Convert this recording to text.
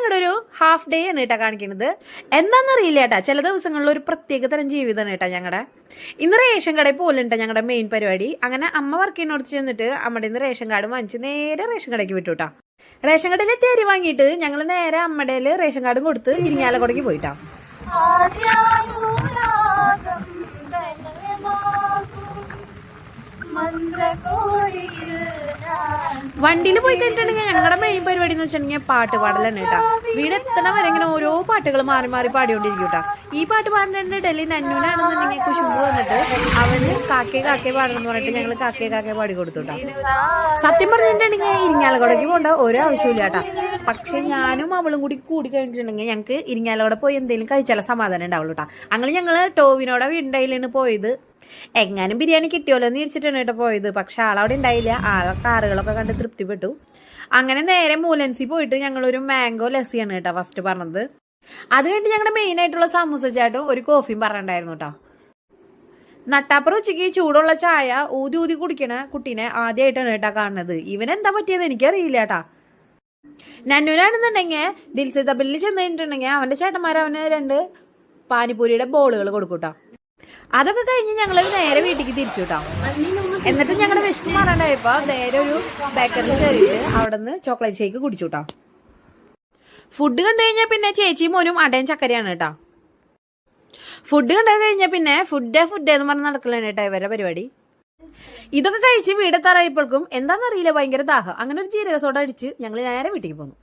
ഞങ്ങളുടെ ഒരു half day ആണ് കേട്ടാ കാണിക്കുന്നത്. എന്താണെന്നറിയില്ല കേട്ടാ, ചില ദിവസങ്ങളിൽ ഒരു പ്രത്യേക തരം ജീവിതമാണ് കേട്ടാ ഞങ്ങളുടെ. ഇന്ന് റേഷൻ കടയിൽ പോലുണ്ട് ഞങ്ങളുടെ മെയിൻ പരിപാടി. അങ്ങനെ അമ്മ വർക്ക് ചെയ്യുന്നോട് ചെന്നിട്ട് അമ്മയുടെ ഇന്ന് റേഷൻ കാർഡ് വാങ്ങിച്ച് നേരെ റേഷൻ കടയ്ക്ക് വിട്ടു കേട്ടാ. റേഷൻ കടയിൽ തേരി വാങ്ങിയിട്ട് ഞങ്ങൾ നേരെ അമ്മയുടെ റേഷൻ കാർഡും കൊടുത്ത് ഇരിങ്ങാലക്കുടയ്ക്ക് പോയിട്ടാ. വണ്ടിയിൽ പോയി കഴിഞ്ഞിട്ടുണ്ടെങ്കിൽ ഞങ്ങളുടെ മെയിൻ പരിപാടി എന്ന് വെച്ചിട്ടുണ്ടെങ്കിൽ പാട്ട് പാടലാണ് കേട്ടാ. വീട് എത്തണ വരെ ഇങ്ങനെ ഓരോ പാട്ടുകൾ മാറി മാറി പാടിക്കൊണ്ടിരിക്കും കേട്ടാ. ഈ പാട്ട് പാടുന്നതിന്റെ ഇടയിൽ നന്നൂനാണെന്നുണ്ടെങ്കിൽ കുശുമ്പ് വന്നിട്ട് അവന് കാക്കേ കാക്കേ പാടണം എന്ന് പറഞ്ഞിട്ട് ഞങ്ങൾ കാക്കേ കാക്കേ പാടി കൊടുത്തുട്ടാ. സത്യം പറഞ്ഞിട്ടുണ്ടെങ്കിൽ ഇരിങ്ങാലക്കുടയ്ക്ക് പോകേണ്ട ഒരു ആവശ്യമില്ല കേട്ടാ. പക്ഷെ ഞാനും അവളും കൂടി കഴിഞ്ഞിട്ടുണ്ടെങ്കിൽ ഞങ്ങൾക്ക് ഇരിങ്ങാലക്കുട പോയി എന്തെങ്കിലും കഴിച്ചാലും സമാധാനം ഉണ്ടാവുള്ളൂ കേട്ടാ. അങ്ങനെ ഞങ്ങള് ടോവിനോടെ വീണ്ടായിലാണ് പോയത്. എങ്ങാനും ബിരിയാണി കിട്ടിയോല്ലോ എന്ന് തിരിച്ചിട്ടാണ് കേട്ടോ പോയത്. പക്ഷെ ആളവിടെ ഉണ്ടായില്ല. ആളെ കാറുകളൊക്കെ കണ്ട് തൃപ്തിപ്പെട്ടു. അങ്ങനെ നേരെ മൂലൻസി പോയിട്ട് ഞങ്ങളൊരു മാംഗോ ലസ്സിയാണ് കേട്ടോ ഫസ്റ്റ് പറഞ്ഞത്. അത് കഴിഞ്ഞിട്ട് ഞങ്ങളുടെ മെയിൻ ആയിട്ടുള്ള സമൂസ ചാട്ടും ഒരു കോഫിയും പറഞ്ഞിട്ടുണ്ടായിരുന്നു കേട്ടോ. നട്ടാപ്പുറം ഉച്ചയ്ക്ക് ചൂടുള്ള ചായ ഊതി ഊതി കുടിക്കണ കുട്ടീനെ ആദ്യമായിട്ടാണ് കേട്ടാ കാണുന്നത്. ഇവനെന്താ പറ്റിയത് എനിക്കറിയില്ല കേട്ടാ. നന്നൂരാണെന്നുണ്ടെങ്കിൽ ദിൽസിതബില്ലിൽ ചെന്ന് കഴിഞ്ഞിട്ടുണ്ടെങ്കിൽ അവന്റെ ചേട്ടന്മാർ അവന് 2 പാനിപ്പൂരിയുടെ ബോളുകൾ കൊടുക്കൂട്ടോ. അതൊക്കെ കഴിഞ്ഞ് ഞങ്ങൾ നേരെ വീട്ടിലേക്ക് തിരിച്ചു കേട്ടോ. എന്നിട്ട് ഞങ്ങളുടെ വിശപ്പ് മാറാണ്ടായപ്പോ നേരെ ഒരു ബേക്കറിൽ കയറിയിട്ട് അവിടെ നിന്ന് ചോക്ലേറ്റ് ഷേക്ക് കുടിച്ചു കേട്ടോ. ഫുഡ് കണ്ടു കഴിഞ്ഞാൽ പിന്നെ ചേച്ചിയും മോനും അടയും ചക്കരയാണ് കേട്ടോ. ഫുഡ് കണ്ടു കഴിഞ്ഞാൽ പിന്നെ ഫുഡ് എന്ന് പറഞ്ഞ് നടക്കലാണ് കേട്ടോ ഇവരുടെ പരിപാടി. ഇതൊക്കെ കഴിച്ച് വീടെത്താറായപ്പോഴേക്കും എന്താണെന്നറിയില്ല ഭയങ്കര ദാഹം. അങ്ങനെ ഒരു ജീരക സോഡ അടിച്ച് ഞങ്ങൾ നേരെ വീട്ടിലേക്ക് പോന്നു.